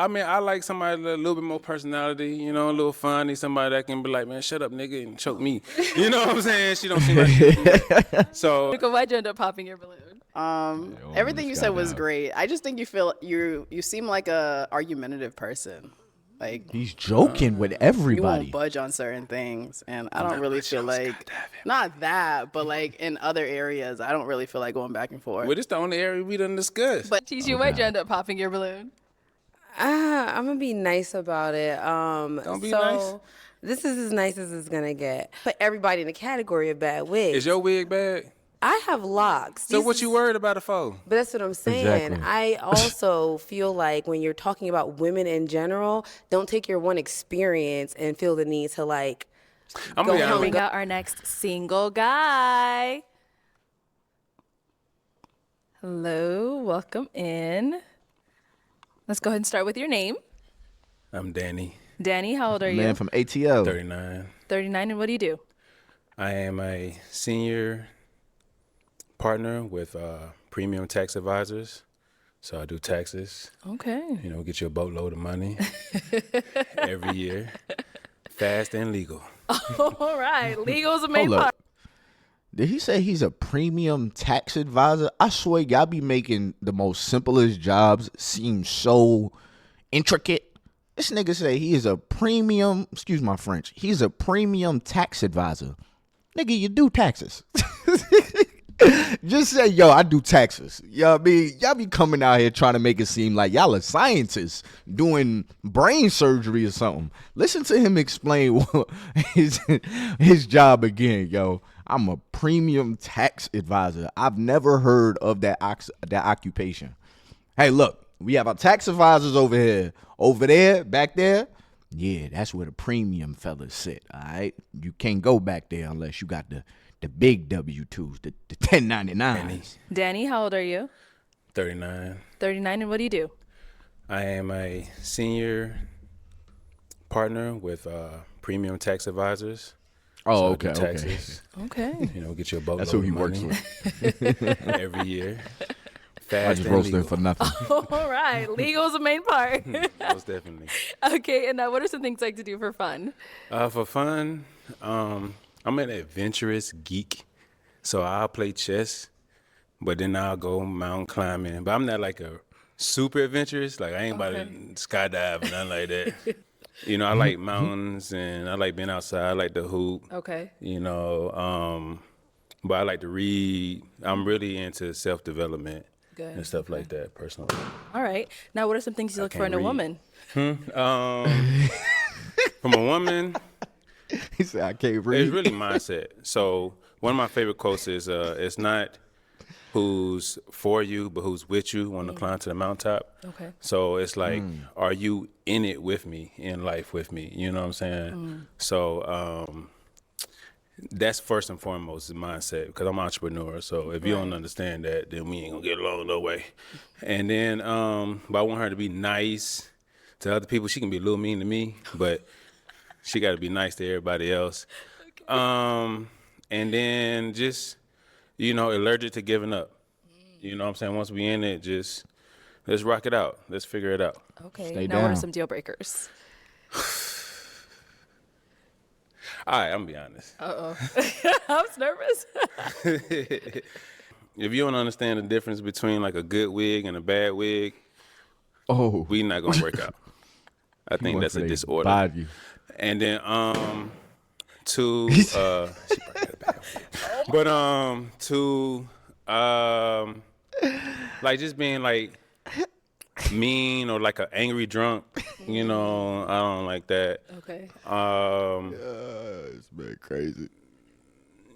I mean, I like somebody with a little bit more personality, you know, a little funny, somebody that can be like, man, shut up, nigga, and choke me. You know what I'm saying? She don't seem like so. Why'd you end up popping your balloon? Everything you said was great. I just think you seem like a argumentative person. Like He's joking with you everybody. won't budge on certain things, and I don't really feel like not that, but like in other areas, I don't really feel like going back and forth. Well, this the only area we done discussed. But Tisha, why'd you end up popping your balloon? I'm gonna be nice about it. Don't be nice. This is as nice as it's gonna get. Put everybody in the category of bad wigs. Is your wig bad? I have locks. So what you worried about it for? But that's what I'm saying. Exactly. I also feel like when you're talking about women in general, don't take your one experience and feel the need to like I'm gonna be honest. Bring out our next single guy. Hello, welcome in. Let's go ahead and start with your name. I'm Danny. Danny, how old are you? Man from ATL. 39. 39, and what do you do? I am a senior partner with Premium Tax Advisors. So I do taxes, Okay. you know, get you a boatload of money every year. Fast and legal. All right, legal's the main Hold part. up. Did he say he's a premium tax advisor? I swear y'all be making the most simplest jobs seem so intricate. This nigga say he is a premium, excuse my French, he's a premium tax advisor. Nigga, you do taxes. Just say, yo, I do taxes. Y'all be coming out here trying to make it seem like y'all are scientists doing brain surgery or something. Listen to him explain his job again, yo. I'm a premium tax advisor. I've never heard of that occupation. Hey, look, we have our tax advisors over here. Over there, back there, yeah, that's where the premium fellas sit, all right? You can't go back there unless you got the big W-2s, the 1099s. Danny, how old are you? 39. 39, and what do you do? I am a senior partner with Premium Tax Advisors. Oh, So I okay, do okay. taxes, Okay. you know, get you a boatload That's who he of works money with. every year. I Fast just and roasted him legal. for nothing. All right, legal's the main part. Most definitely. Okay, and what are some things you like to do for fun? For fun, I'm an adventurous geek, so I'll play chess, but then I'll go mountain climbing. But I'm not like a super adventurous. Like I ain't about to skydive and nothing like that. You know, I like mountains and I like being outside. I like to hoop. Okay. You know, but I like to read. I'm really into self-development Good. and stuff like that personally. All right. Now, what are some things you look for in can't a read. woman? From a woman, He said, I can't read. it's really mindset. So one of my favorite quotes is, it's not who's for you, but who's with you when to climb to the mountaintop. Okay. So it's like, are you in it with me, in life with me? You know what I'm saying? So that's first and foremost is mindset, because I'm an entrepreneur. So if you don't understand that, then we ain't gonna get along no way. And then, but I want her to be nice to other people. She can be a little mean to me, but she got to be nice to everybody else. And then just, you know, allergic to giving up. You know what I'm saying? Once we in it, just let's rock it out. Let's figure it out. Okay. Stay now, what are down. some deal breakers? All right, I'm gonna be honest. I was nervous. If you don't understand the difference between like a good wig and a bad wig, Oh, we not gonna work out. I think that's a disorder. Bad you. And then to she probably got a bad wig. But to like just being like mean or like an angry drunk, you know, I don't like that. Okay. It's been crazy.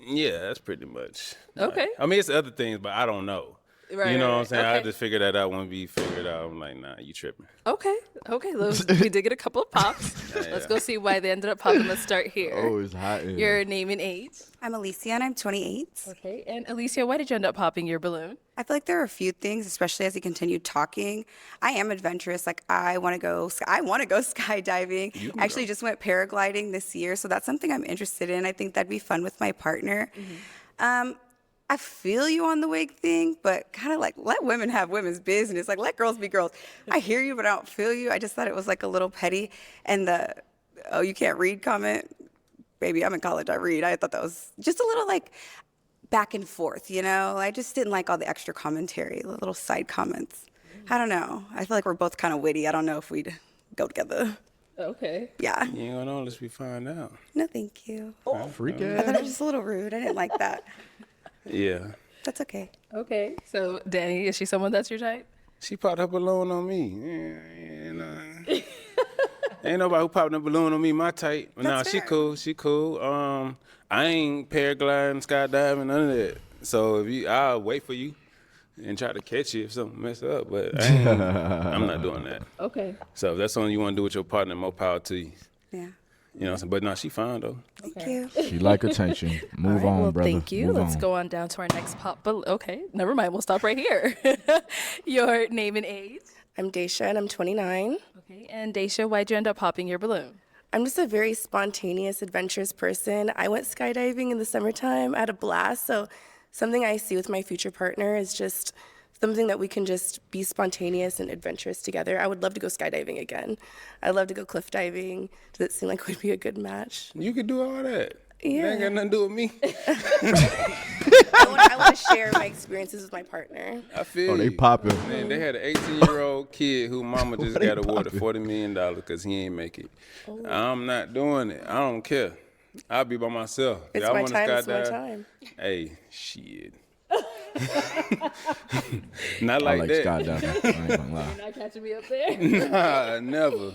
Yeah, that's pretty much. Okay. I mean, it's other things, but I don't know. Right, you know right, what I'm right. saying? I Okay. just figured that out when we figured out. I'm like, nah, you tripping. Okay. We did get a couple of pops. Let's go see why they ended up popping. Let's start here. Oh, it's hot in here. Your name and age. I'm Alicia and I'm 28. Okay. And Alicia, why did you end up popping your balloon? I feel like there are a few things, especially as he continued talking. I am adventurous. Like I want to go skydiving. I actually just went paragliding this year, so that's something I'm interested in. I think that'd be fun with my partner. I feel you on the wig thing, but kind of like let women have women's business. Like let girls be girls. I hear you, but I don't feel you. I just thought it was like a little petty. And the, oh, you can't read comment, baby, I'm in college, I read. I thought that was just a little like back and forth, you know? I just didn't like all the extra commentary, the little side comments. I don't know. I feel like we're both kind of witty. I don't know if we'd go together. Okay. Yeah. You ain't gonna know unless we find out. No, thank you. Freak I thought ass. it was just a little rude. I didn't like that. Yeah. That's okay. Okay. So, Danny, is she someone that's your type? She popped her balloon on me. Ain't nobody who popped a balloon on me my type. Nah, That's she fair. cool. She cool. I ain't paragliding, skydiving, none of that. So I'll wait for you and try to catch you if something mess up. But I'm not doing that. Okay. So if that's something you want to do with your partner, more power to you. Yeah. You know what I'm saying? But no, she fine though. Thank you. She like attention. Move All right, on, well, brother. thank you. Move Let's on. go on down to our next pop. But okay, never mind. We'll stop right here. Your name and age. I'm Daisha and I'm 29. Okay. And Daisha, why'd you end up popping your balloon? I'm just a very spontaneous, adventurous person. I went skydiving in the summertime. I had a blast. So something I see with my future partner is just something that we can just be spontaneous and adventurous together. I would love to go skydiving again. I'd love to go cliff diving. Does it seem like would be a good match? You could do all that. Yeah. That ain't got nothing to do with me. I want to share my experiences with my partner. I feel Oh, they you. popping. Man, they had an 18-year-old kid who mama just They got awarded popping. $40 million because he ain't make it. I'm not doing it. I don't care. I'll be by myself. If It's y'all my wanna time. It's my skydive, time. hey, shit. Not I like like that. skydiving. I ain't gonna lie. Not catching me up there. Nah, never.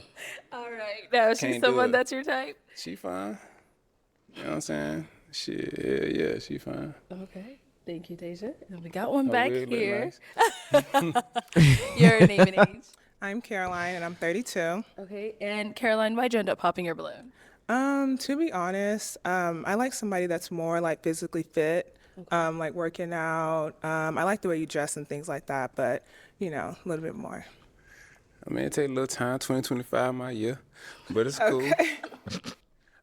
All right. Now, she's Can't do someone it. that's your type. She fine. You know what I'm saying? Shit, yeah, she fine. Okay. Thank you, Deja. And we got one Her back wig look here. nice. Your name and age. I'm Caroline and I'm 32. Okay. And Caroline, why'd you end up popping your balloon? To be honest, I like somebody that's more like physically fit, like working out. I like the way you dress and things like that, but you know, a little bit more. I mean, it take a little time, 2025 my year, but it's cool.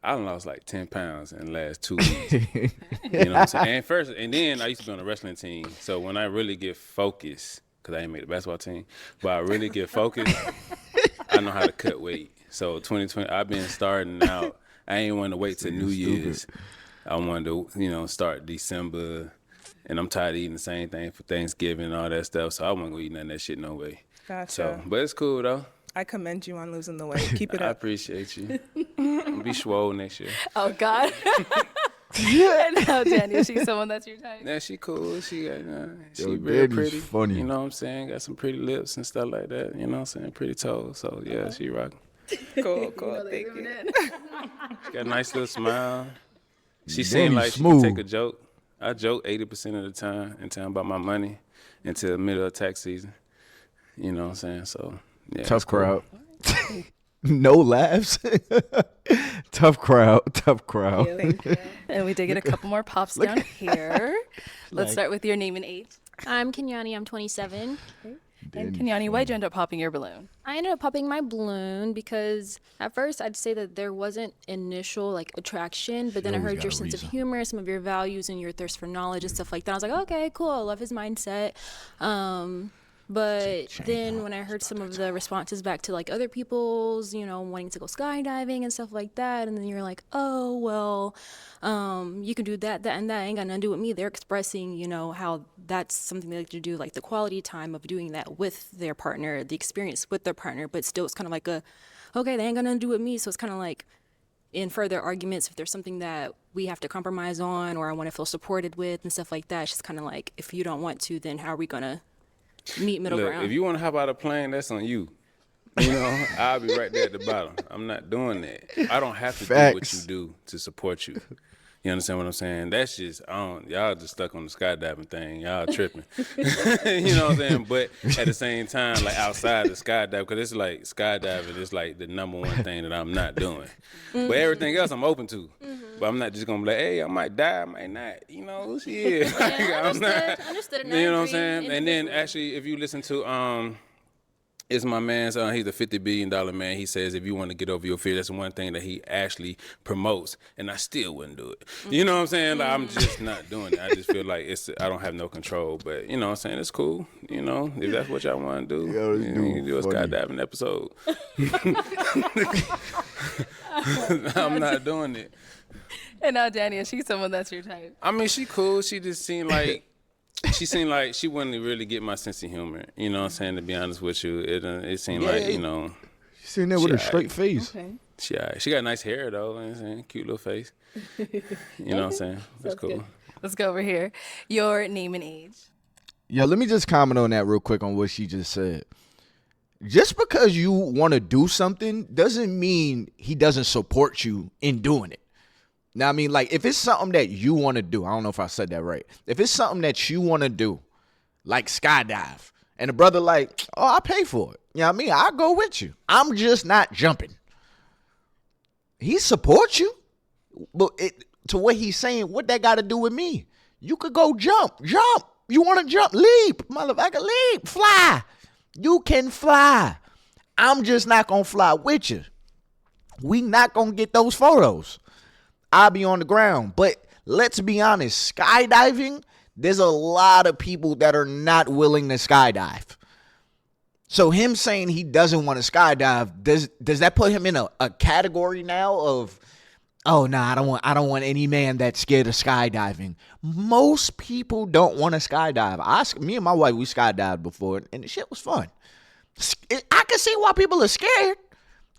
I done lost like 10 pounds in the last 2 weeks. You know what I'm saying? And then I used to be on a wrestling team. So when I really get focused, because I ain't made the basketball team, but I really get focused, I know how to cut weight. So 2020, I've been starting out. I ain't want to wait till New Year's. I wanted to, start December. And I'm tired of eating the same thing for Thanksgiving and all that stuff. So I wasn't going to eat none of that shit no way. Gotcha. So, but it's cool though. I commend you on losing the weight. Keep it I up. appreciate you. I'm gonna be swole next year. Oh, God. And now, Daniel, she's someone that's your type. Yeah, she cool. She got, she Yo, real Danny's pretty. funny. You know what I'm saying? Got some pretty lips and stuff like that. You know what I'm saying? Pretty toes. So yeah, she rocking. Cool. Thank you. She got a nice little smile. She Danny's seemed like she smooth. could take a joke. I joke 80% of the time and tell about my money until the middle of tax season. You know what I'm saying? So yeah. it's Tough cool. crowd. No laughs. Tough crowd. And we did get a couple more pops down here. Let's start with your name and age. I'm Kenyani. I'm 27. And Kenyani, why'd you end up popping your balloon? I ended up popping my balloon because at first I'd say that there wasn't initial like attraction, but then I always heard got your a sense of reason. humor, some of your values, and your thirst for knowledge and stuff like that. I was like, okay, cool. I love his mindset. But then when I heard some of the responses back to like other people's, wanting to go skydiving and stuff like that, and then you're like, oh, well, you can do that, and that ain't got nothing to do with me. They're expressing, how that's something they like to do, like the quality time of doing that with their partner, the experience with their partner, but still it's kind of like okay, they ain't got nothing to do with me. So it's kind of like in further arguments, if there's something that we have to compromise on or I want to feel supported with and stuff like that, it's just kind of like, if you don't want to, then how are we going to meet middle Look, ground? if you want to hop out of a plane, that's on you. I'll be right there at the bottom. I'm not doing that. I don't have to do what Facts. you do to support you. You understand what I'm saying? That's just, y'all just stuck on the skydiving thing. Y'all tripping. You know what I'm saying? But at the same time, like outside the skydiving, because it's like skydiving is like the number one thing that I'm not doing. But everything else I'm open to. But I'm not just going to be like, hey, I might die, I might not. Shit. I'm not. Understood. You know what I'm saying? And then actually, if you listen to It's my man's. He's a $50 billion man. He says if you want to get over your fear, that's one thing that he actually promotes, and I still wouldn't do it. You know what I'm saying? Like, I'm just not doing it. I just feel like I don't have no control. But you know what I'm saying? It's cool. You know, if that's what y'all want to do, you can do a skydiving episode. I'm not doing it. And now Danny, is she someone that's your type? I mean, she cool. She just seemed like she wouldn't really get my sense of humor. You know what I'm saying? To be honest with you, it seemed like, you know. She's sitting there with a straight face. Okay. She got nice hair though. You know what I'm saying? Cute little face. You know what I'm saying? That's cool. Good. Let's go over here. Your name and age. Yeah, let me just comment on that real quick on what she just said. Just because you want to do something doesn't mean he doesn't support you in doing it. Now, I mean, like, if it's something that you want to do, I don't know if I said that right. If it's something that you want to do, like skydive, and the brother like, oh, I'll pay for it. You know what I mean? I'll go with you. I'm just not jumping. He supports you. But to what he's saying, what that got to do with me? You could go jump. You want to jump? Leap, motherfucker, leap, fly. You can fly. I'm just not going to fly with you. We not going to get those photos. I'll be on the ground. But let's be honest, skydiving, there's a lot of people that are not willing to skydive. So him saying he doesn't want to skydive, does that put him in a category now of, oh, no, I don't want any man that's scared of skydiving. Most people don't want to skydive. Me and my wife, we skydived before, and the shit was fun. I can see why people are scared,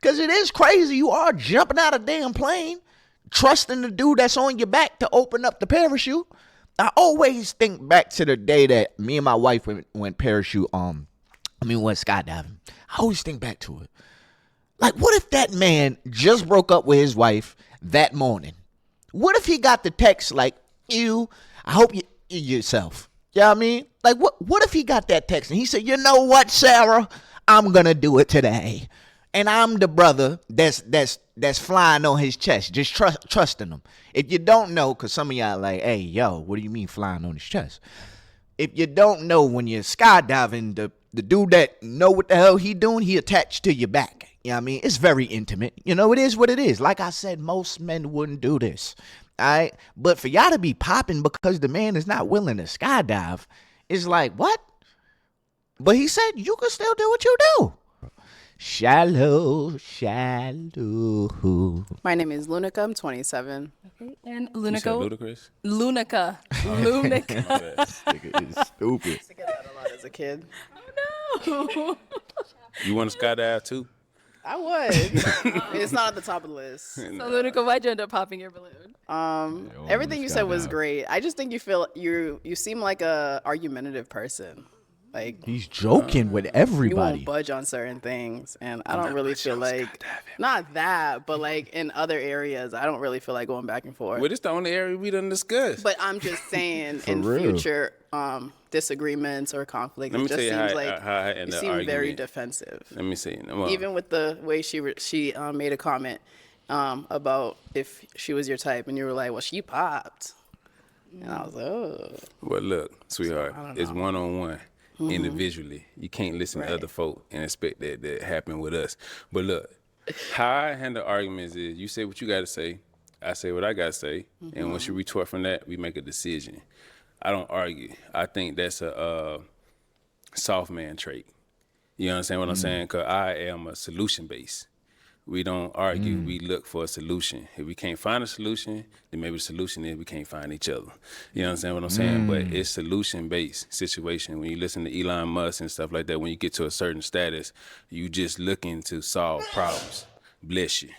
because it is crazy. You are jumping out of a damn plane, trusting the dude that's on your back to open up the parachute. I always think back to the day that me and my wife went went skydiving. I always think back to it. Like, what if that man just broke up with his wife that morning? What if he got the text like, I hope you yourself. You know what I mean? Like, what if he got that text and he said, you know what, Sarah? I'm going to do it today. And I'm the brother that's flying on his chest, just trusting him. If you don't know, because some of y'all like, hey, yo, what do you mean flying on his chest? If you don't know, when you're skydiving, the dude that know what the hell he doing, he attached to your back. You know what I mean? It's very intimate. You know, it is what it is. Like I said, most men wouldn't do this. All right? But for y'all to be popping because the man is not willing to skydive, it's like, what? But he said you can still do what you do. Shallow. My name is Lunica. I'm 27. Okay. And You said Lunica. ludicrous? Lunica. This nigga is stupid. I used to get that a lot as a kid. No. You want to skydive too? I would. It's not at the top of the list. So Lunica, why'd you end up popping your balloon? Everything you said was great. I just think you seem like a argumentative person. Like, He's joking with you everybody. won't budge on certain things, and I don't really feel like, not that, but like in other areas, I don't really feel like going back and forth. Well, this the only area we done discussed. But I'm just saying, in real. future disagreements or conflicts, Let me it just tell you seems how like I end you the seem very argument. defensive. Let me see. Well, Even with the way she made a comment about if she was your type, and you were like, well, she popped, and I was like, oh. well, look, sweetheart, it's know. one-on-one. Individually, you can't listen to other folk and expect that happen with us. But look, how I handle arguments is you say what you got to say, I say what I got to say, and once you retort from that, we make a decision. I don't argue. I think that's a soft man trait. You understand what I'm saying? Because I am a solution based. We don't argue. We look for a solution. If we can't find a solution, then maybe the solution is we can't find each other. You understand what I'm saying? But it's solution-based situation. When you listen to Elon Musk and stuff like that, when you get to a certain status, you just looking to solve problems. Bless you.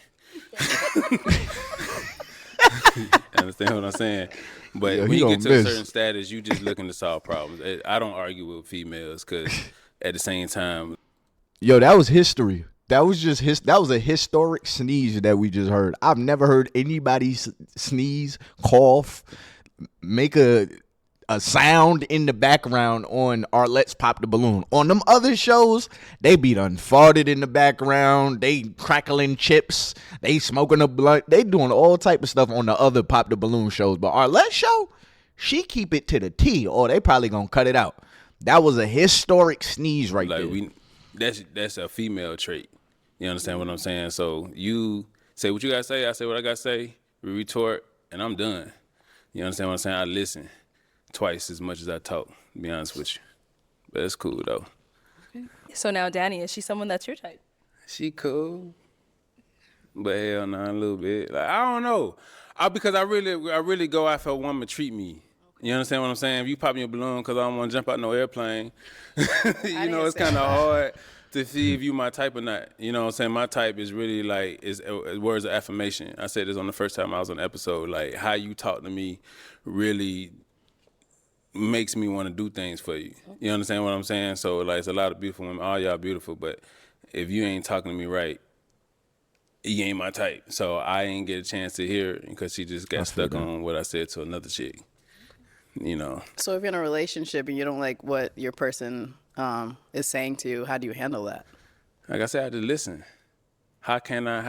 Understand what I'm saying? But when you get to a certain status, you just looking to solve problems. I don't argue with females because at the same time, Yo, that was history. That was a historic sneeze that we just heard. I've never heard anybody sneeze, cough, make a sound in the background on our Let's Pop the Balloon. On them other shows, they be done farted in the background, they crackling chips, they smoking a blunt, they doing all type of stuff on the other Pop the Balloon shows. But our Let's show, she keep it to the T, or they probably gonna cut it out. That was a historic sneeze right there. that's a female trait. You understand what I'm saying? So you say what you gotta say, I say what I gotta say, we retort, and I'm done. You understand what I'm saying? I listen twice as much as I talk, to be honest with you. But it's cool though. So now, Danny, is she someone that's your type? She cool. But hell nah, a little bit. Like, I don't know. Because I really go after a woman treat me. You understand what I'm saying? If you pop me a balloon because I don't want to jump out no airplane, you know, it's kind of hard to see if you my type or not. You know what I'm saying? My type is really like, is words of affirmation. I said this on the first time I was on the episode. Like, how you talk to me really makes me want to do things for you. You understand what I'm saying? So, like, it's a lot of beautiful women. All y'all beautiful, but if you ain't talking to me right, you ain't my type. So I ain't get a chance to hear it because she just got stuck on what I said to another chick. You know. So if you're in a relationship and you don't like what your person is saying to you, how do you handle that? Like I said, I have to listen. How can I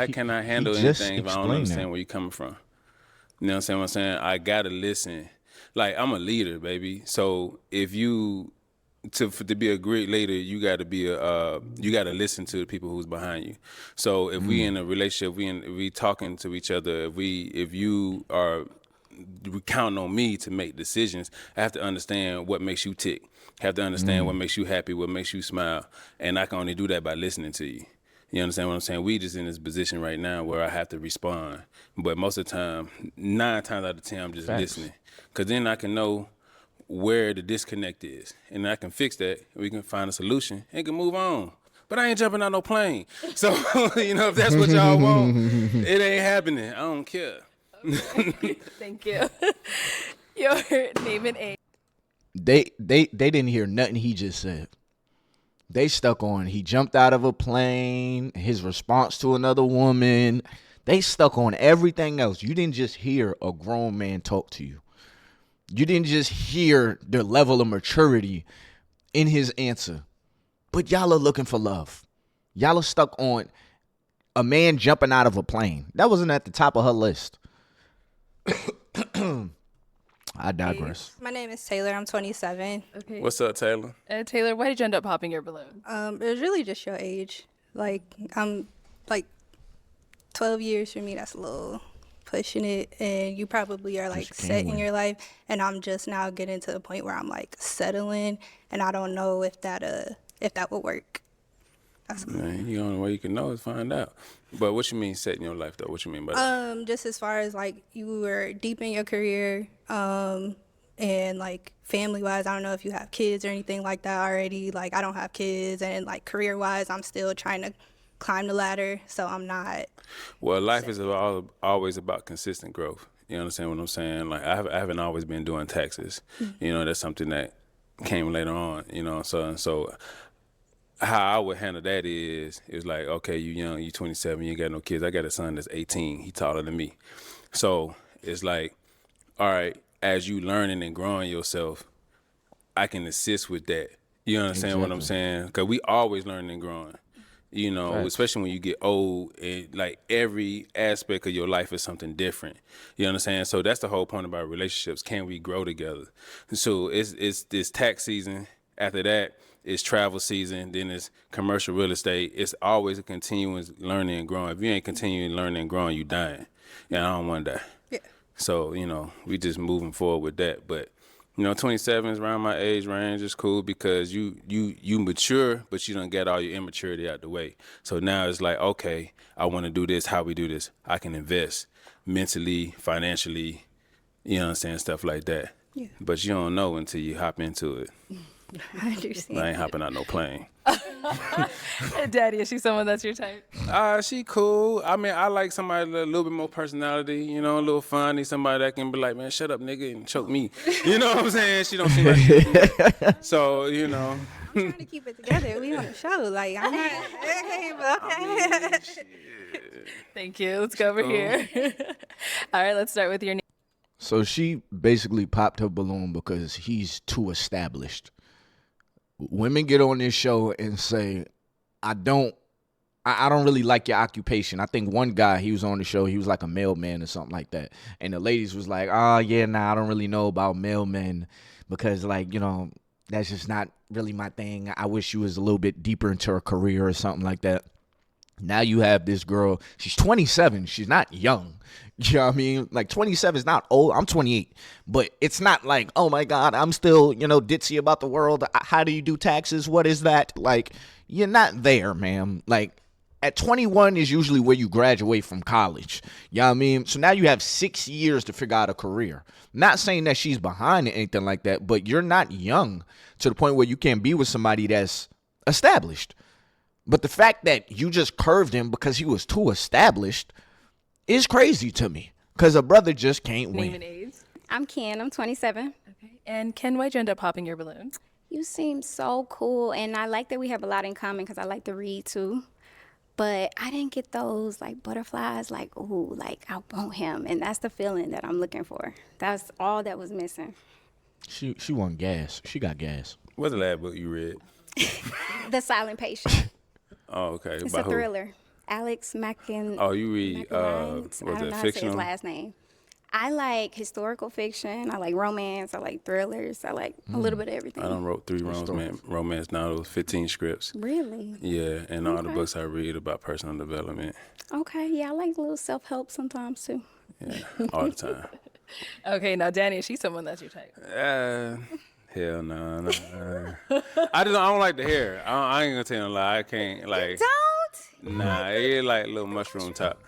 handle just anything if I don't explained understand that. where you're coming from? You know what I'm saying? I gotta listen. Like, I'm a leader, baby. So if you to be a great leader, you gotta be you gotta listen to the people who's behind you. So if we in a relationship, we talking to each other, if you are counting on me to make decisions, I have to understand what makes you tick. I have to understand what makes you happy, what makes you smile. And I can only do that by listening to you. You understand what I'm saying? We just in this position right now where I have to respond. But most of the time, 9 times out of 10, I'm just listening. Because then I can know where the disconnect is. And I can fix that. We can find a solution and can move on. But I ain't jumping out no plane. So, you know, if that's what y'all want, it ain't happening. I don't care. Thank you. Your name and age. They didn't hear nothing he just said. They stuck on he jumped out of a plane, his response to another woman. They stuck on everything else. You didn't just hear a grown man talk to you. You didn't just hear the level of maturity in his answer. But y'all are looking for love. Y'all are stuck on a man jumping out of a plane. That wasn't at the top of her list. I digress. My name is Taylor. I'm 27. Okay. What's up, Taylor? Taylor, why did you end up popping your balloon? It was really just your age. Like, I'm like 12 years for me. That's a little pushing it. And you probably are like set in your life. And I'm just now getting to the point where I'm like settling. And I don't know if that would work. Man, the only way you can know is find out. But what you mean setting your life, though? What you mean by that? Just as far as like you were deep in your career, and like family wise, I don't know if you have kids or anything like that already. Like, I don't have kids, and like career wise, I'm still trying to climb the ladder, so I'm not. Well, life is always about consistent growth. You understand what I'm saying? Like, I haven't always been doing taxes. You know, that's something that came later on. You know, so how I would handle that is like, okay, you young, you 27, you ain't got no kids. I got a son that's 18. He taller than me. So it's like, all right, as you learning and growing yourself, I can assist with that. You understand what I'm saying? Because we always learning and growing. You know, especially when you get old, and like every aspect of your life is something different. You understand? So that's the whole point about relationships. Can we grow together? So it's this tax season. After that, it's travel season. Then it's commercial real estate. It's always a continuous learning and growing. If you ain't continuing learning and growing, you dying. Yeah, I don't want to die. Yeah. So, you know, we just moving forward with that. But, you know, 27 is around my age range. It's cool because you mature, but you don't get all your immaturity out the way. So now it's like, okay, I want to do this. How we do this? I can invest mentally, financially, you know what I'm saying, stuff like that. Yeah. But you don't know until you hop into it. I understand. I ain't hopping out no plane. Daddy, is she someone that's your type? She cool. I mean, I like somebody with a little bit more personality, you know, a little funny, somebody that can be like, man, shut up, nigga, and choke me. You know what I'm saying? She don't seem like so, you know. I'm trying to keep it together. We on the show. Like, I'm not. Okay. Thank you. Let's go over here. All right, let's start with your name. So she basically popped her balloon because he's too established. Women get on this show and say, I don't really like your occupation. I think one guy, he was on the show, he was like a mailman or something like that. And the ladies was like, oh, yeah, nah, I don't really know about mailmen because, like, you know, that's just not really my thing. I wish she was a little bit deeper into her career or something like that. Now you have this girl, she's 27. She's not young. You know what I mean? Like 27 is not old. I'm 28. But it's not like, oh my God, I'm still, ditzy about the world. How do you do taxes? What is that? Like, you're not there, ma'am. Like, at 21 is usually where you graduate from college. You know what I mean? So now you have 6 years to figure out a career. Not saying that she's behind or anything like that, but you're not young to the point where you can't be with somebody that's established. But the fact that you just curved him because he was too established is crazy to me. Because a brother just can't Name win. and age. I'm Ken. I'm 27. Okay. And Ken, why'd you end up popping your balloon? You seem so cool, and I like that we have a lot in common because I like to read too. But I didn't get those like butterflies, like, ooh, like I want him. And that's the feeling that I'm looking for. That's all that was missing. She want gas. She got gas. What's the last book you read? The Silent Patient. Oh, okay. It's By a who? thriller. Alex Macken. Oh, you read, McIntyre. was I don't it know how to say fictional? his last name. I like historical fiction. I like romance. I like thrillers. I like a little bit of everything. I done wrote 3 romance novels, 15 scripts. Really? Yeah, and all the Okay. books I read about personal development. Okay. Yeah, I like a little self-help sometimes too. Yeah, all the time. Okay, now Danny, is she someone that's your type? Hell no. I don't like the hair. I ain't gonna tell you a lie. I can't like. Don't? Nah, it like little mushroom top.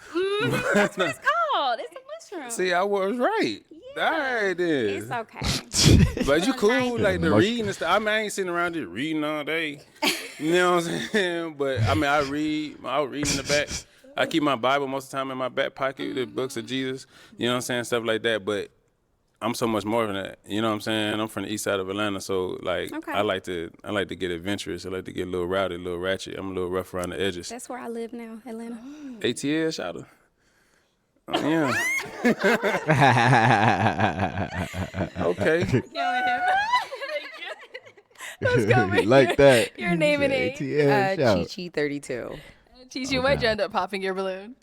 That's what it's called. It's a mushroom. See, I was right. Yeah. All right, then. It's okay. But you cool, like the Mushroom. reading and stuff. I mean, I ain't sitting around just reading all day. You know what I'm saying? But I mean, I read in the back. I keep my Bible most of the time in my back pocket, the books of Jesus. You know what I'm saying? Stuff like that. But I'm so much more than that. You know what I'm saying? I'm from the east side of Atlanta, so like Okay. I like to get adventurous. I like to get a little rowdy, a little ratchet. I'm a little rough around the edges. That's where I live now, Atlanta. ATL, shout out. Oh, yeah. Okay. Let's go with Like that. your name and age. ATL, shout. Chi 32. Chichi, why'd you end up popping your balloon?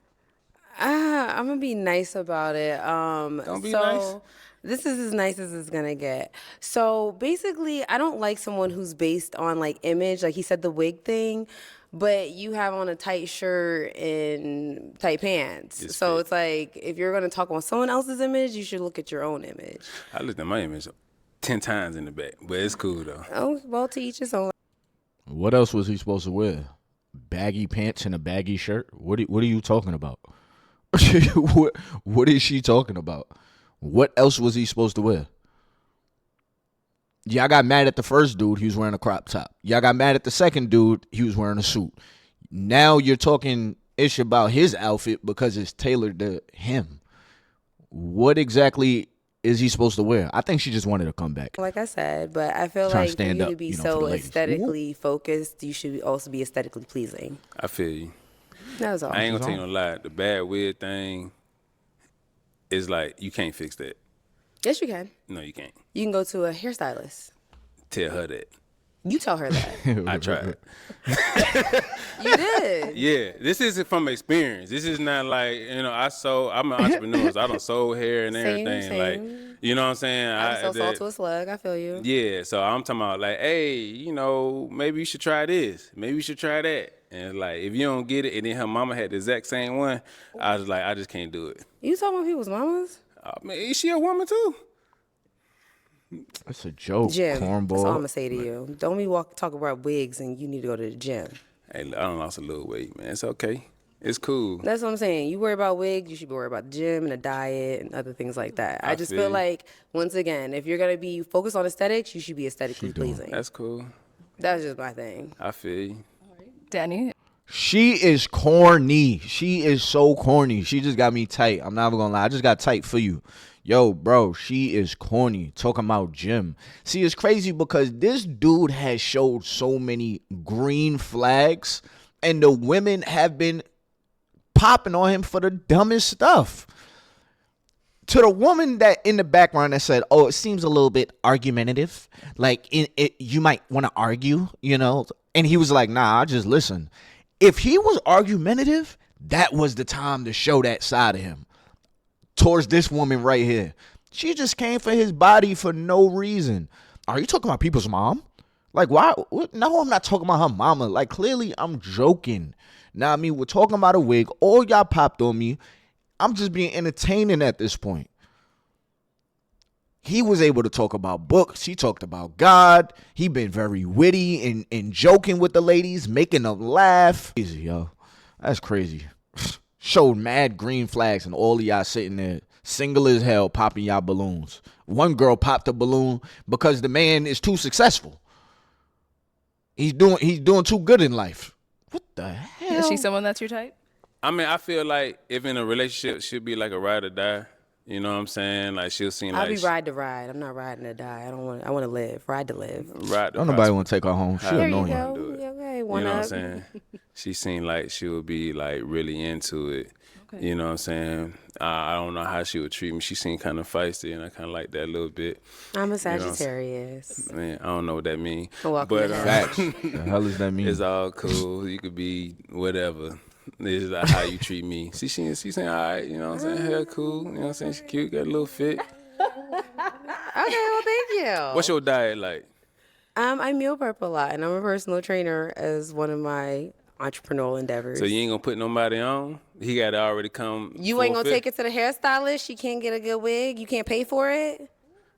I'm gonna be nice about it. Don't be so nice. This is as nice as it's gonna get. So basically, I don't like someone who's based on like image, like he said the wig thing, but you have on a tight shirt and tight pants. It's so fake. it's like if you're gonna talk on someone else's image, you should look at your own image. I looked at my image 10 times in the back, but it's cool though. Oh, well, to each his own. What else was he supposed to wear? Baggy pants and a baggy shirt? What are you talking about? what is she talking about? What else was he supposed to wear? Y'all got mad at the first dude, he was wearing a crop top. Y'all got mad at the second dude, he was wearing a suit. Now you're talking ish about his outfit because it's tailored to him. What exactly is he supposed to wear? I think she just wanted to come back. Like I said, but I feel Trying to like for stand you up, to be for the so ladies. aesthetically focused, you should also be aesthetically pleasing. I feel you. That was all. I ain't gonna tell you no lie. The bad weird thing is like you can't fix that. Yes, you can. No, you can't. You can go to a hairstylist. Tell her that. You tell her that. I tried. You did. Yeah, this is from experience. This is not like, I'm an entrepreneur, so I done sold hair and Same, everything. same. Like, you know what I'm saying? I sell salt to a slug. I feel you. Yeah, so I'm talking about like, hey, maybe you should try this. Maybe you should try that. And like, if you don't get it, and then her mama had the exact same one, I was like, I just can't do it. You talking about people's mamas? I mean, is she a woman too? That's a joke, Gym. cornball. That's all I'm gonna say to you. Don't be talk about wigs and you need to go to the gym. Hey, I done lost a little weight, man. It's okay. It's cool. That's what I'm saying. You worry about wigs, you should be worried about the gym and the diet and other things like that. I just feel feel you. like, once again, if you're gonna be focused on aesthetics, you should be aesthetically pleasing. That's cool. That's just my thing. I feel you. Danny, She is corny. She is so corny. She just got me tight. I'm not even gonna lie. I just got tight for you. Yo, bro, she is corny. Talking about gym. See, it's crazy because this dude has showed so many green flags, and the women have been popping on him for the dumbest stuff. To the woman that in the background that said, oh, it seems a little bit argumentative. Like, you might want to argue, And he was like, nah, I just listen. If he was argumentative, that was the time to show that side of him. Towards this woman right here. She just came for his body for no reason. Are you talking about people's mom? Like, why? No, I'm not talking about her mama. Like, clearly, I'm joking. Now, I mean, we're talking about a wig. All y'all popped on me. I'm just being entertaining at this point. He was able to talk about books. He talked about God. He been very witty and joking with the ladies, making them laugh. Crazy, yo. That's crazy. Showed mad green flags and all of y'all sitting there single as hell popping y'all balloons. One girl popped a balloon because the man is too successful. He's doing too good in life. What the hell? Is she someone that's your type? I mean, I feel like if in a relationship, she'll be like a ride or die. You know what I'm saying? Like she'll seem like I'll be ride to ride. I'm not riding to die. I want to live. Ride to live. Ride to Don't nobody want to take her home. She There you annoying. go. Yeah, okay, You one know what I'm up. saying? She seemed like she would be like really into it. Okay. You know what I'm saying? I don't know how she would treat me. She seemed kind of feisty, and I kind of like that a little bit. I'm a You know what I'm Sagittarius. Man, I don't know what that means. Welcome But to Facts. The hell does that mean? it's all cool. You could be whatever. This is like how you treat me. See, she saying all right. You know what I'm saying? Hair cool. You know what I'm saying? She cute. Got a little fit. Okay, well, thank you. What's your diet like? I meal prep a lot, and I'm a personal trainer as one of my entrepreneurial endeavors. So you ain't gonna put nobody on? He got to already come. You ain't gonna full fit? take it to the hairstylist? She can't get a good wig? You can't pay for it?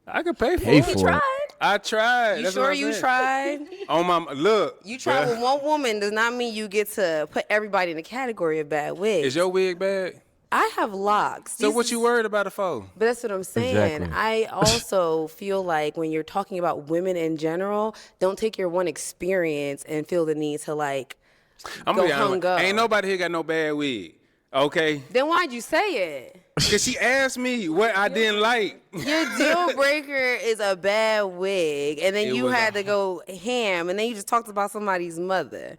I could pay for Pay it. for it. I tried. You That's sure what I'm you saying. tried? On my look. You tried bruh. with one woman does not mean you get to put everybody in the category of bad wigs. Is your wig bad? I have locks. So what you worried about it for? But that's what I'm saying. Exactly. I also feel like when you're talking about women in general, don't take your one experience and feel the need to like I'm go gonna be honest. hung up. Ain't nobody here got no bad wig. Okay? Then why'd you say it? Cause she asked me what I didn't like. Your deal breaker is a bad wig, and then It you was had a- to go ham, and then you just talked about somebody's mother.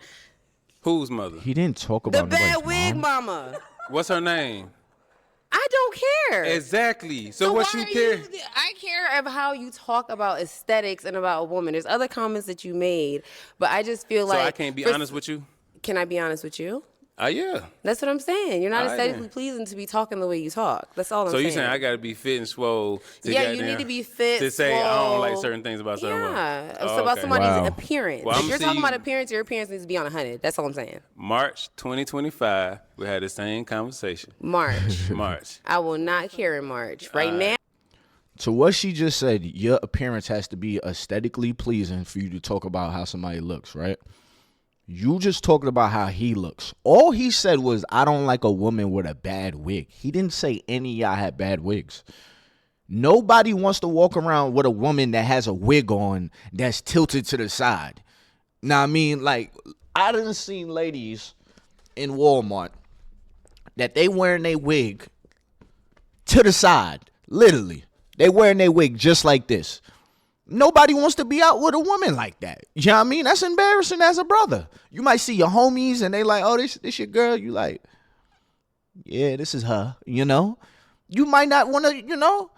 Whose mother? He didn't talk The about bad nobody's wig mom. mama. What's her name? I don't care. Exactly. So what why you are care? I care of how you talk about aesthetics and about a woman. There's other comments that you made, but I just feel So like I can't be honest with you? Can I be honest with you? Yeah. That's what I'm saying. You're not All right, aesthetically then. pleasing to be talking the way you talk. That's all I'm So saying. you saying I gotta be fit and swole to Yeah, you goddamn- need to be fit, to say I don't like swole. certain things about someone. Yeah, it's Oh, about okay. somebody's Wow. appearance. Well, if I'ma you're see talking you- about appearance, your appearance needs to be on 100. That's all I'm saying. March 2025, we had the same conversation. March. I will not care in March. Right now. So what she just said, your appearance has to be aesthetically pleasing for you to talk about how somebody looks, right? You just talked about how he looks. All he said was, I don't like a woman with a bad wig. He didn't say any of y'all had bad wigs. Nobody wants to walk around with a woman that has a wig on that's tilted to the side. Now, I mean, like, I done seen ladies in Walmart that they wearing their wig to the side, literally. They wearing their wig just like this. Nobody wants to be out with a woman like that. You know what I mean? That's embarrassing as a brother. You might see your homies and they like, oh, this your girl. You like, yeah, this is her, you know? You might not want to, you know?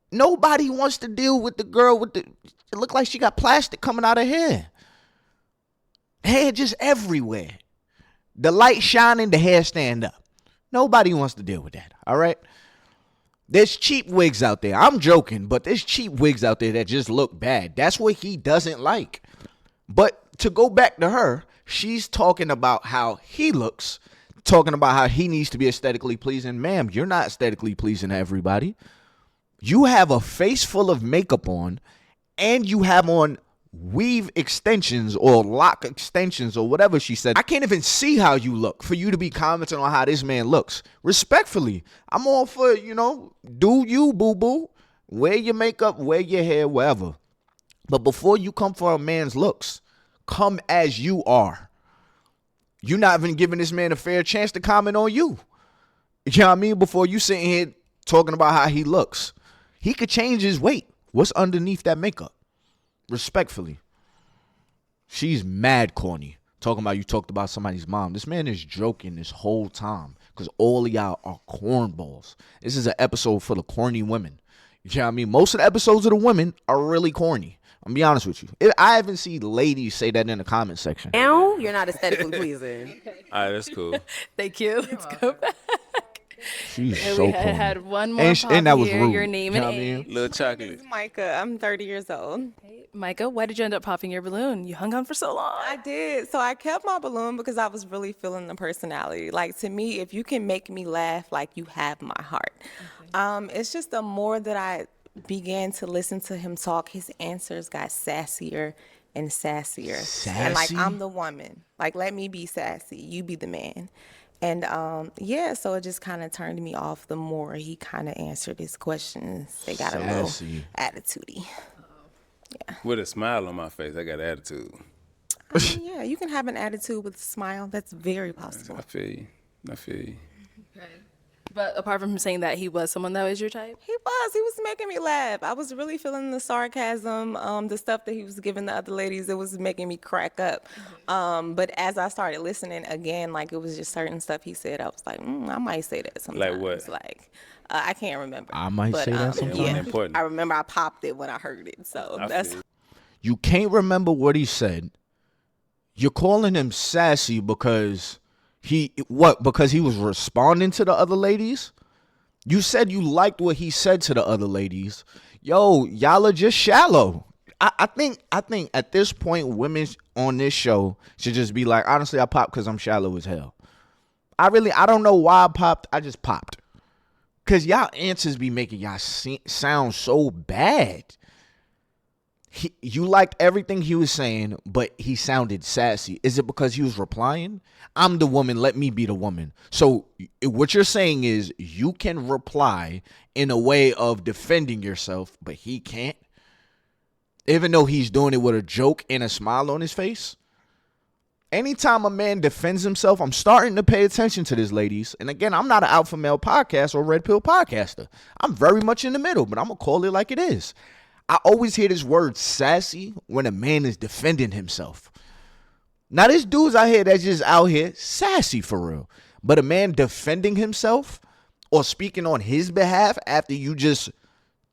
Nobody wants to deal with the girl with it look like she got plastic coming out of her hair. Hair just everywhere. The light shining, the hair stand up. Nobody wants to deal with that, all right? There's cheap wigs out there. I'm joking, but there's cheap wigs out there that just look bad. That's what he doesn't like. But to go back to her, she's talking about how he looks, talking about how he needs to be aesthetically pleasing. Ma'am, you're not aesthetically pleasing to everybody. You have a face full of makeup on, and you have on weave extensions or lock extensions or whatever she said. I can't even see how you look for you to be commenting on how this man looks. Respectfully, I'm all for, you know, do you, boo-boo. Wear your makeup, wear your hair, whatever. But before you come for a man's looks, come as you are. You're not even giving this man a fair chance to comment on you. You know what I mean? Before you sitting here talking about how he looks. He could change his weight. What's underneath that makeup? Respectfully. She's mad corny. Talking about you talked about somebody's mom. This man is joking this whole time because all of y'all are cornballs. This is an episode for the corny women. You know what I mean? Most of the episodes of the women are really corny. I'm gonna be honest with you. I haven't seen ladies say that in the comment section. Now you're not aesthetically pleasing. All right, that's cool. Thank you. Let's go back. She's And so we corny. had one more And pop that was here. rude. Your name You know and what I age. mean? Little chocolate. Micah, I'm 30 years old. Micah, why did you end up popping your balloon? You hung on for so long. I did. So I kept my balloon because I was really feeling the personality. Like, to me, if you can make me laugh, like, you have my heart. It's just the more that I began to listen to him talk, his answers got sassier and sassier. And like, I'm the woman. Like, let me be sassy. You be the man. And yeah, so it just kind of turned me off the more he kind of answered his questions. They got a little attitude-y. Yeah. With a smile on my face, I got attitude. I mean, yeah, you can have an attitude with a smile. That's very possible. I feel you. Okay. But apart from him saying that he was someone that was your type? He was making me laugh. I was really feeling the sarcasm, the stuff that he was giving the other ladies. It was making me crack up. But as I started listening again, like, it was just certain stuff he said, I was like, I might say that sometimes. Like what? Like, I can't remember. I might say that sometimes. Yeah, important. I remember I popped it when I heard it. So that's. You can't remember what he said. You're calling him sassy because because he was responding to the other ladies? You said you liked what he said to the other ladies. Yo, y'all are just shallow. I think at this point, women on this show should just be like, honestly, I popped because I'm shallow as hell. I don't know why I popped. I just popped. Because y'all answers be making y'all sound so bad. You liked everything he was saying, but he sounded sassy. Is it because he was replying? I'm the woman, let me be the woman. So what you're saying is you can reply in a way of defending yourself, but he can't? Even though he's doing it with a joke and a smile on his face? Anytime a man defends himself, I'm starting to pay attention to this, ladies. And again, I'm not an alpha male podcast or red pill podcaster. I'm very much in the middle, but I'm going to call it like it is. I always hear this word sassy when a man is defending himself. Now, there's dudes out here that's just out here sassy for real. But a man defending himself or speaking on his behalf after you just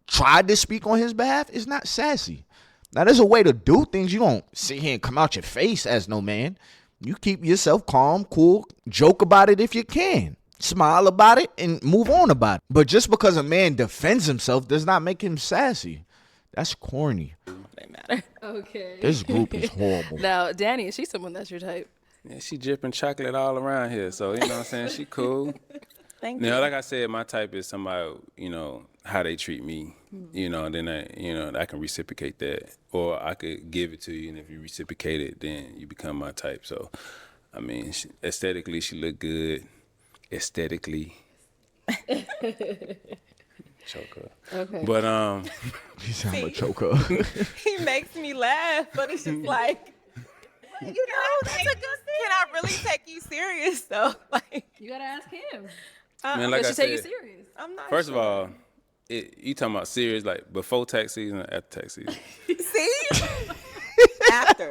tried to speak on his behalf is not sassy. Now, there's a way to do things. You don't sit here and come out your face as no man. You keep yourself calm, cool, joke about it if you can. Smile about it and move on about it. But just because a man defends himself does not make him sassy. That's corny. They matter. Okay. This group is horrible. Now, Danny, is she someone that's your type? Yeah, she dripping chocolate all around here, so you know what I'm saying? She cool. Thank you. Now, like I said, my type is somebody, how they treat me, and then I can reciprocate that. Or I could give it to you, and if you reciprocate it, then you become my type. So, I mean, aesthetically, she look good. Aesthetically. Choker. Okay. But You sound like a choker. He makes me laugh, but it's just like, that's a good thing. Can I really take you serious though? Like, You gotta ask him. man, like I Does she take you said, serious? I'm not. first of all, you talking about serious like before tax season or after tax season? See, after.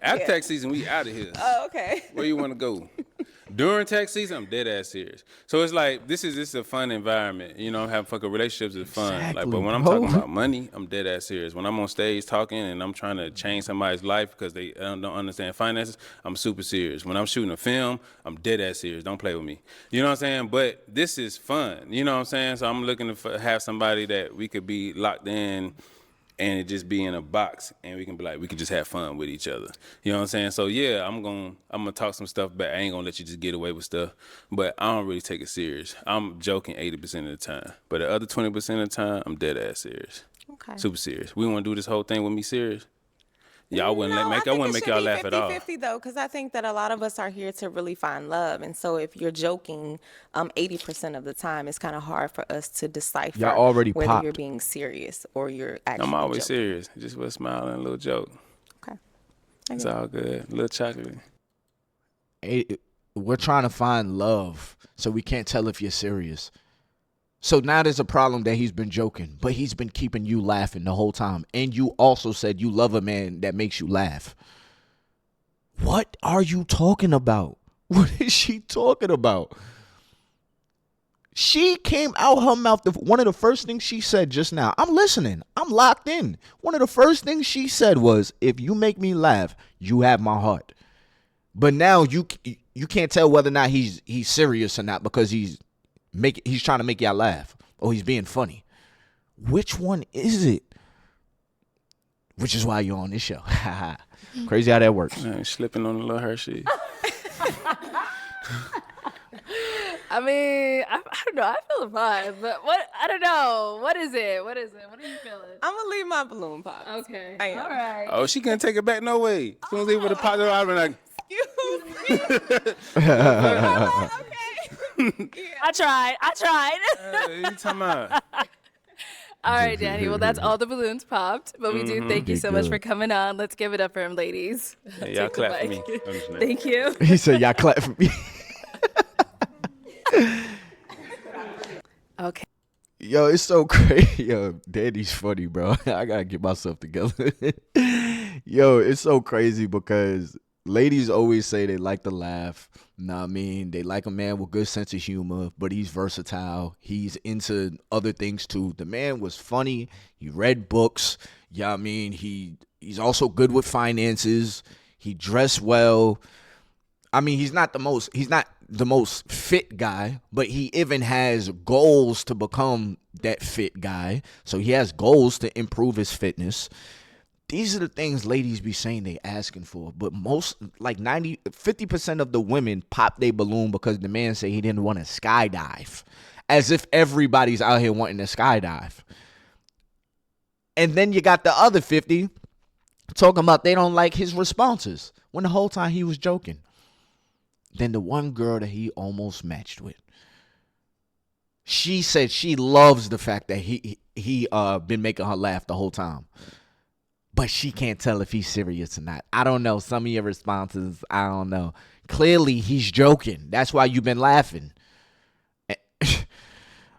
After tax season, we out of here. Oh, okay. Where you want to go? During tax season, I'm dead ass serious. So it's like this is a fun environment. I'm having fucking relationships is fun. Exactly, But when I'm bro. talking about money, I'm dead ass serious. When I'm on stage talking and I'm trying to change somebody's life because they don't understand finances, I'm super serious. When I'm shooting a film, I'm dead ass serious. Don't play with me. You know what I'm saying? But this is fun. You know what I'm saying? So I'm looking to have somebody that we could be locked in and it just be in a box and we can be like, we can just have fun with each other. You know what I'm saying? So yeah, I'm gonna talk some stuff back. I ain't gonna let you just get away with stuff, but I don't really take it serious. I'm joking 80% of the time, but the other 20% of the time, I'm dead ass serious. Okay. Super serious. We wanna do this whole thing with me serious? Yeah, I wouldn't make y'all laugh at all. 50-50 though, because I think that a lot of us are here to really find love, and so if you're joking, 80% of the time, it's kind of hard for us to decipher Y'all already whether popped. you're being serious or you're actually. I'm always joking. serious. Just with a smile and a little joke. Okay. It's all good. A little chocolate. We're trying to find love, so we can't tell if you're serious. So now there's a problem that he's been joking, but he's been keeping you laughing the whole time. And you also said you love a man that makes you laugh. What are you talking about? What is she talking about? She came out her mouth. One of the first things she said just now, I'm listening. I'm locked in. One of the first things she said was, if you make me laugh, you have my heart. But now you can't tell whether or not he's serious or not because he's trying to make y'all laugh or he's being funny. Which one is it? which is why you're on this show. Crazy how that works. Slipping on a little Hershey. I mean, I don't know. I feel the vibe, but what? I don't know. What is it? What is it? What are you feeling? I'm gonna leave my balloon pop. Okay. I am. All right. Oh, she can't take it back no way. As soon as they would have popped it out, I'd be like, I tried. you talking about? All right, Danny. Well, that's all the balloons popped, but we do thank you so much for coming on. Let's give it up for him, ladies. Hey, y'all clap for me. Thank you. He said, y'all clap for me. Okay. Yo, it's so crazy. Yo, Danny's funny, bro. I gotta get myself together. Yo, it's so crazy because ladies always say they like to laugh. Know what I mean? They like a man with good sense of humor, but he's versatile. He's into other things too. The man was funny. He read books. Yeah, I mean, he's also good with finances. He dressed well. I mean, he's not the most fit guy, but he even has goals to become that fit guy. So he has goals to improve his fitness. These are the things ladies be saying they asking for. But most, like 50% of the women pop their balloon because the man say he didn't want to skydive. As if everybody's out here wanting to skydive. And then you got the other 50 talking about they don't like his responses when the whole time he was joking. Then the one girl that he almost matched with, she said she loves the fact that he been making her laugh the whole time. But she can't tell if he's serious or not. I don't know. Some of your responses, I don't know. Clearly, he's joking. That's why you've been laughing.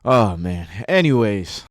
Oh, man. Anyways,